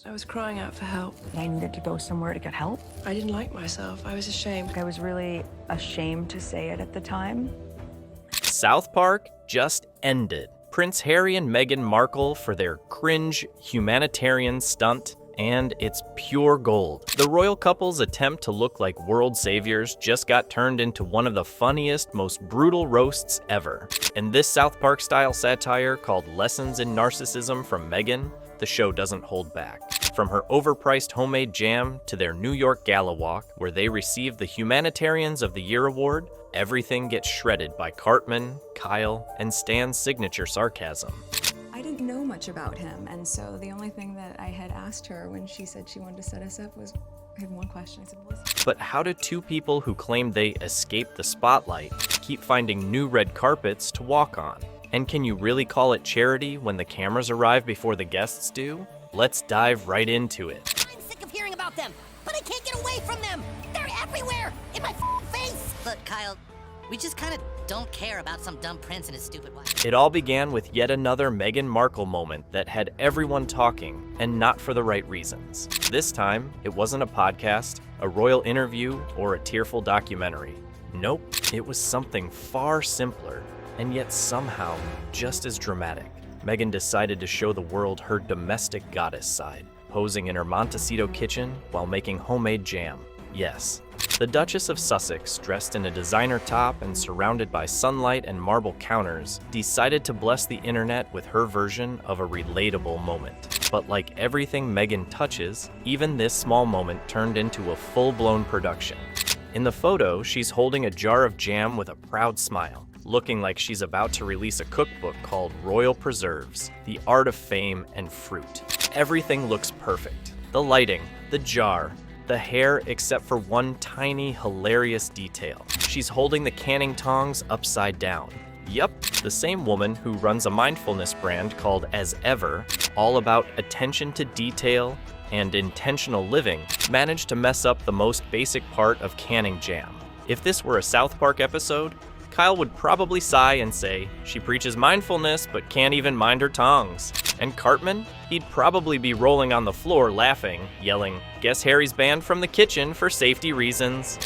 I was crying out for help. I needed to go somewhere to get help. I didn't like myself. I was ashamed. I was really ashamed to say it at the time. South Park just ended. Prince Harry and Meghan Markle for their cringe humanitarian stunt, and it's pure gold. The royal couple's attempt to look like world saviors just got turned into one of the funniest, most brutal roasts ever. In this South Park-style satire called Lessons in Narcissism from Meghan, the show doesn't hold back. From her overpriced homemade jam to their New York Gala walk, where they received the Humanitarians of the Year award, everything gets shredded by Cartman, Kyle, and Stan's signature sarcasm. I didn't know much about him, and so the only thing that I had asked her when she said she wanted to set us up was, I had one question. I said, what is it? But how do two people who claim they escaped the spotlight keep finding new red carpets to walk on? And can you really call it charity when the cameras arrive before the guests do? Let's dive right into it. I'm sick of hearing about them, but I can't get away from them. They're everywhere, in my face. Look, Kyle, we just kind of don't care about some dumb prince and his stupid wife. It all began with yet another Meghan Markle moment that had everyone talking, and not for the right reasons. This time, it wasn't a podcast, a royal interview, or a tearful documentary. Nope, it was something far simpler, and yet somehow just as dramatic. Meghan decided to show the world her domestic goddess side, posing in her Montecito kitchen while making homemade jam. Yes, the Duchess of Sussex, dressed in a designer top and surrounded by sunlight and marble counters, decided to bless the internet with her version of a relatable moment. But like everything Meghan touches, even this small moment turned into a full-blown production. In the photo, she's holding a jar of jam with a proud smile, looking like she's about to release a cookbook called Royal Preserves, The Art of Fame and Fruit. Everything looks perfect. The lighting, the jar, the hair, except for one tiny, hilarious detail. She's holding the canning tongs upside down. Yup, the same woman who runs a mindfulness brand called As Ever, all about attention to detail and intentional living, managed to mess up the most basic part of canning jam. If this were a South Park episode, Kyle would probably sigh and say, she preaches mindfulness but can't even mind her tongs. And Cartman? He'd probably be rolling on the floor laughing, yelling, guess Harry's banned from the kitchen for safety reasons.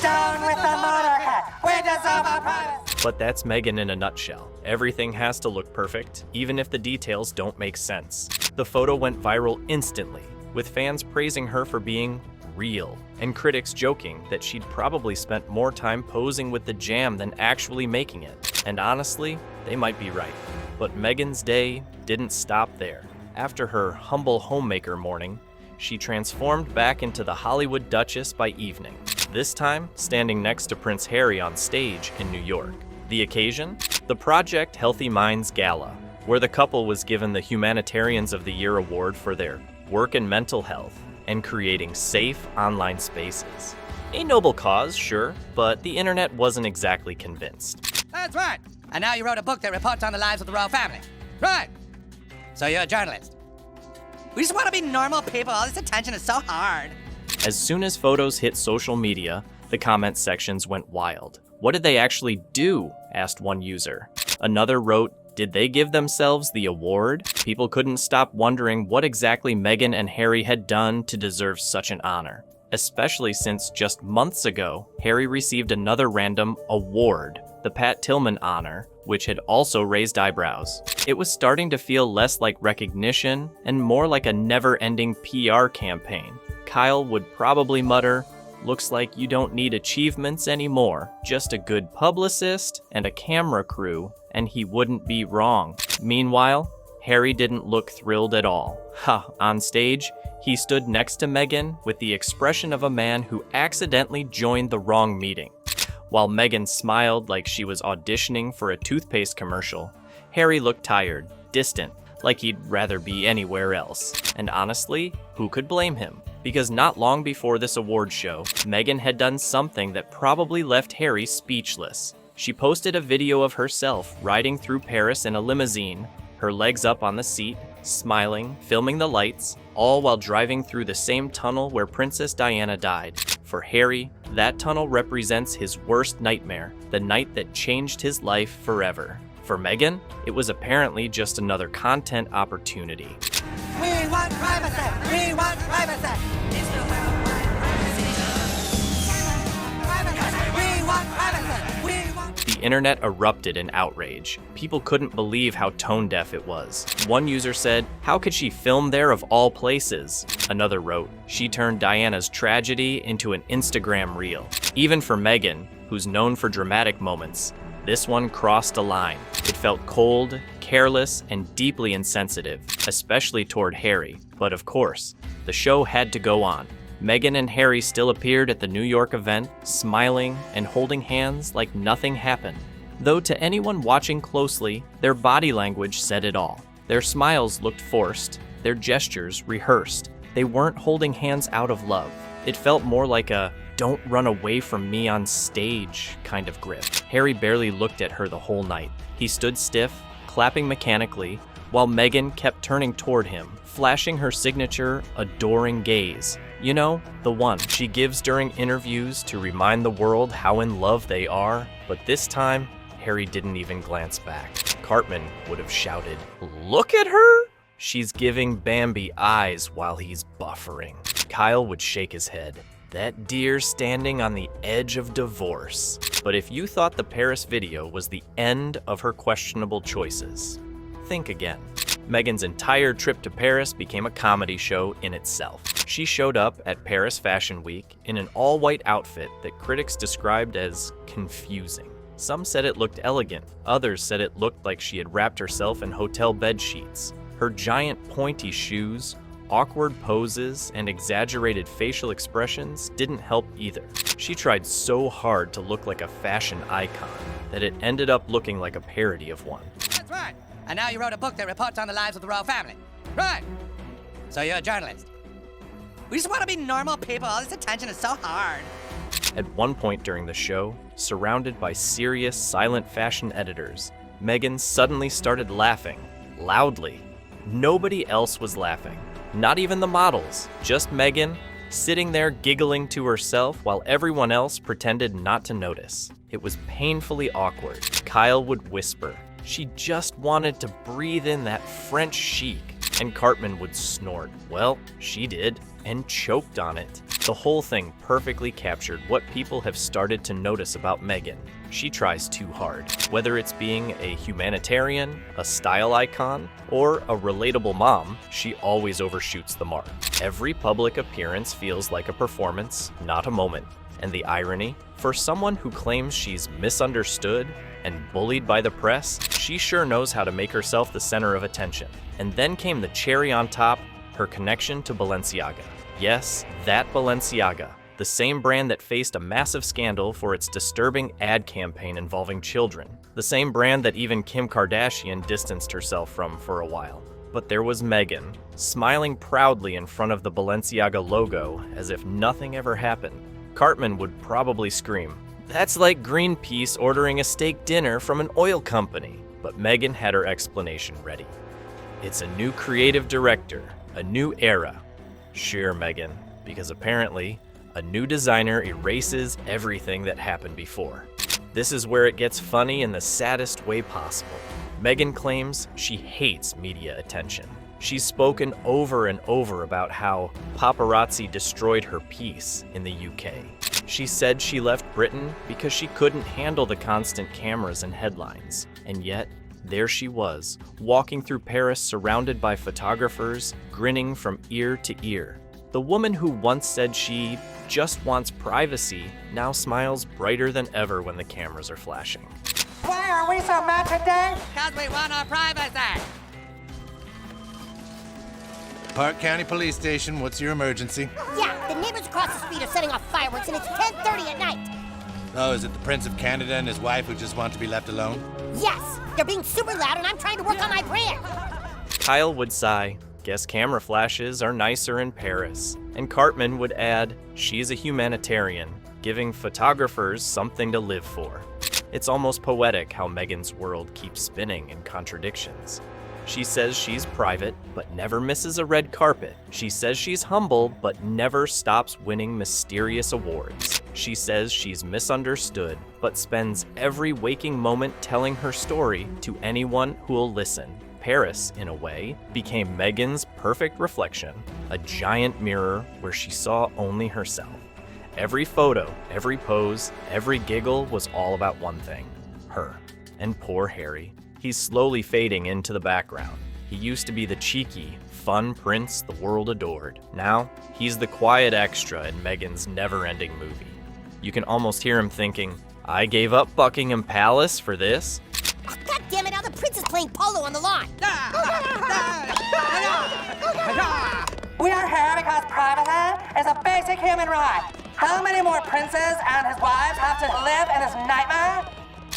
Down with the motorhead! Where does all my privacy? But that's Meghan in a nutshell. Everything has to look perfect, even if the details don't make sense. The photo went viral instantly, with fans praising her for being real, and critics joking that she'd probably spent more time posing with the jam than actually making it. And honestly, they might be right. But Meghan's day didn't stop there. After her humble homemaker morning, she transformed back into the Hollywood Duchess by evening, this time standing next to Prince Harry on stage in New York. The occasion? The Project Healthy Minds Gala, where the couple was given the Humanitarians of the Year award for their work in mental health and creating safe online spaces. A noble cause, sure, but the internet wasn't exactly convinced. That's right. And now you wrote a book that reports on the lives of the royal family. Right. So you're a journalist. We just want to be normal people. All this attention is so hard. As soon as photos hit social media, the comment sections went wild. What did they actually do? Asked one user. Another wrote, did they give themselves the award? People couldn't stop wondering what exactly Meghan and Harry had done to deserve such an honor, especially since just months ago, Harry received another random award, the Pat Tillman honor, which had also raised eyebrows. It was starting to feel less like recognition and more like a never-ending PR campaign. Kyle would probably mutter, looks like you don't need achievements anymore, just a good publicist and a camera crew, and he wouldn't be wrong. Meanwhile, Harry didn't look thrilled at all. On stage, he stood next to Meghan with the expression of a man who accidentally joined the wrong meeting. While Meghan smiled like she was auditioning for a toothpaste commercial, Harry looked tired, distant, like he'd rather be anywhere else. And honestly, who could blame him? Because not long before this award show, Meghan had done something that probably left Harry speechless. She posted a video of herself riding through Paris in a limousine, her legs up on the seat, smiling, filming the lights, all while driving through the same tunnel where Princess Diana died. For Harry, that tunnel represents his worst nightmare, the night that changed his life forever. For Meghan, it was apparently just another content opportunity. We want privacy! We want privacy! We want privacy! We want... The internet erupted in outrage. People couldn't believe how tone-deaf it was. One user said, "How could she film there of all places?" Another wrote, "She turned Diana's tragedy into an Instagram reel." Even for Meghan, who's known for dramatic moments, this one crossed a line. It felt cold, careless, and deeply insensitive, especially toward Harry. But of course, the show had to go on. Meghan and Harry still appeared at the New York event, smiling and holding hands like nothing happened. Though to anyone watching closely, their body language said it all. Their smiles looked forced, their gestures rehearsed. They weren't holding hands out of love. It felt more like a "don't run away from me on stage" kind of grip. Harry barely looked at her the whole night. He stood stiff, clapping mechanically, while Meghan kept turning toward him, flashing her signature, adoring gaze. You know, the one she gives during interviews to remind the world how in love they are. But this time, Harry didn't even glance back. Cartman would have shouted, "Look at her! She's giving Bambi eyes while he's buffering." Kyle would shake his head. That deer standing on the edge of divorce. But if you thought the Paris video was the end of her questionable choices, think again. Meghan's entire trip to Paris became a comedy show in itself. She showed up at Paris Fashion Week in an all-white outfit that critics described as confusing. Some said it looked elegant, others said it looked like she had wrapped herself in hotel bed sheets. Her giant pointy shoes, awkward poses, and exaggerated facial expressions didn't help either. She tried so hard to look like a fashion icon that it ended up looking like a parody of one. That's right. And now you wrote a book that reports on the lives of the royal family. Right. So you're a journalist. We just want to be normal people. All this attention is so hard. At one point during the show, surrounded by serious, silent fashion editors, Meghan suddenly started laughing, loudly. Nobody else was laughing. Not even the models, just Meghan, sitting there giggling to herself while everyone else pretended not to notice. It was painfully awkward. Kyle would whisper, "She just wanted to breathe in that French chic." And Cartman would snort, "Well, she did, and choked on it." The whole thing perfectly captured what people have started to notice about Meghan. She tries too hard. Whether it's being a humanitarian, a style icon, or a relatable mom, she always overshoots the mark. Every public appearance feels like a performance, not a moment. And the irony, for someone who claims she's misunderstood and bullied by the press, she sure knows how to make herself the center of attention. And then came the cherry on top, her connection to Balenciaga. Yes, that Balenciaga, the same brand that faced a massive scandal for its disturbing ad campaign involving children. The same brand that even Kim Kardashian distanced herself from for a while. But there was Meghan, smiling proudly in front of the Balenciaga logo as if nothing ever happened. Cartman would probably scream, "That's like Greenpeace ordering a steak dinner from an oil company." But Meghan had her explanation ready. "It's a new creative director, a new era." Sure, Meghan, because apparently, a new designer erases everything that happened before. This is where it gets funny in the saddest way possible. Meghan claims she hates media attention. She's spoken over and over about how paparazzi destroyed her peace in the UK. She said she left Britain because she couldn't handle the constant cameras and headlines. And yet, there she was, walking through Paris surrounded by photographers, grinning from ear to ear. The woman who once said she just wants privacy now smiles brighter than ever when the cameras are flashing. Why are we so mad today? Because we want our privacy. Park County Police Station, what's your emergency? Yeah, the neighbors across the street are setting off fireworks and it's 10:30 at night. Oh, is it the Prince of Canada and his wife who just want to be left alone? Yes, they're being super loud and I'm trying to work on my brand. Kyle would sigh, "Guess camera flashes are nicer in Paris." And Cartman would add, "She's a humanitarian, giving photographers something to live for." It's almost poetic how Meghan's world keeps spinning in contradictions. She says she's private, but never misses a red carpet. She says she's humble, but never stops winning mysterious awards. She says she's misunderstood, but spends every waking moment telling her story to anyone who'll listen. Paris, in a way, became Meghan's perfect reflection, a giant mirror where she saw only herself. Every photo, every pose, every giggle was all about one thing: her. And poor Harry. He's slowly fading into the background. He used to be the cheeky, fun prince the world adored. Now, he's the quiet extra in Meghan's never-ending movie. You can almost hear him thinking, I gave up Buckingham Palace for this? God damn it, now the prince is playing polo on the lawn. We are here because privacy is a basic human right. How many more princes and his wives have to live in this nightmare?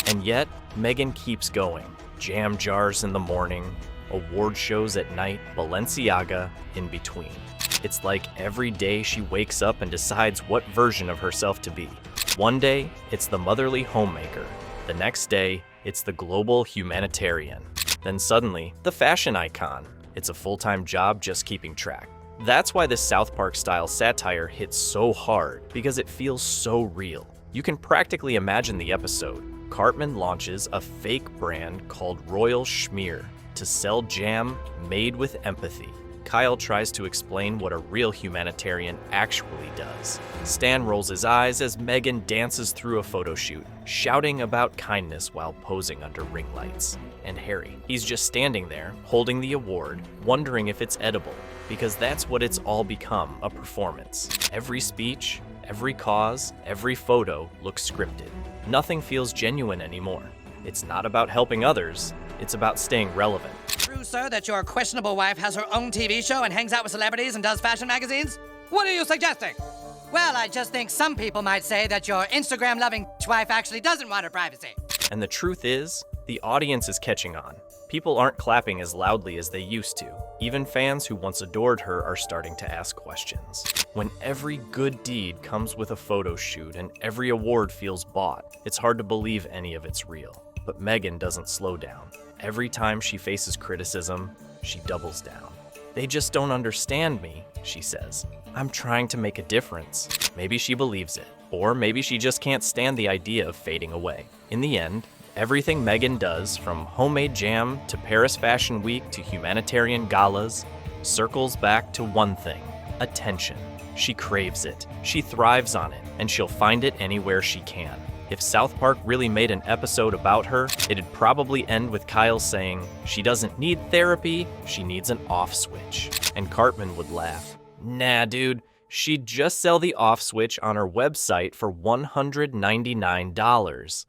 And yet, Meghan keeps going. Jam jars in the morning, award shows at night, Balenciaga in between. It's like every day she wakes up and decides what version of herself to be. One day, it's the motherly homemaker. The next day, it's the global humanitarian. Then suddenly, the fashion icon. It's a full-time job just keeping track. That's why this South Park-style satire hits so hard, because it feels so real. You can practically imagine the episode. Cartman launches a fake brand called Royal Schmear to sell jam made with empathy. Kyle tries to explain what a real humanitarian actually does. Stan rolls his eyes as Meghan dances through a photo shoot, shouting about kindness while posing under ring lights. And Harry, he's just standing there, holding the award, wondering if it's edible, because that's what it's all become, a performance. Every speech, every cause, every photo looks scripted. Nothing feels genuine anymore. It's not about helping others, it's about staying relevant. True, sir, that your questionable wife has her own TV show and hangs out with celebrities and does fashion magazines? What are you suggesting? Well, I just think some people might say that your Instagram-loving wife actually doesn't want her privacy. And the truth is, the audience is catching on. People aren't clapping as loudly as they used to. Even fans who once adored her are starting to ask questions. When every good deed comes with a photo shoot and every award feels bought, it's hard to believe any of it's real. But Meghan doesn't slow down. Every time she faces criticism, she doubles down. They just don't understand me, she says. I'm trying to make a difference. Maybe she believes it, or maybe she just can't stand the idea of fading away. In the end, everything Meghan does, from homemade jam to Paris Fashion Week to humanitarian galas, circles back to one thing: attention. She craves it, she thrives on it, and she'll find it anywhere she can. If South Park really made an episode about her, it'd probably end with Kyle saying, she doesn't need therapy, she needs an off switch. And Cartman would laugh. Nah, dude, she'd just sell the off switch on her website for $199.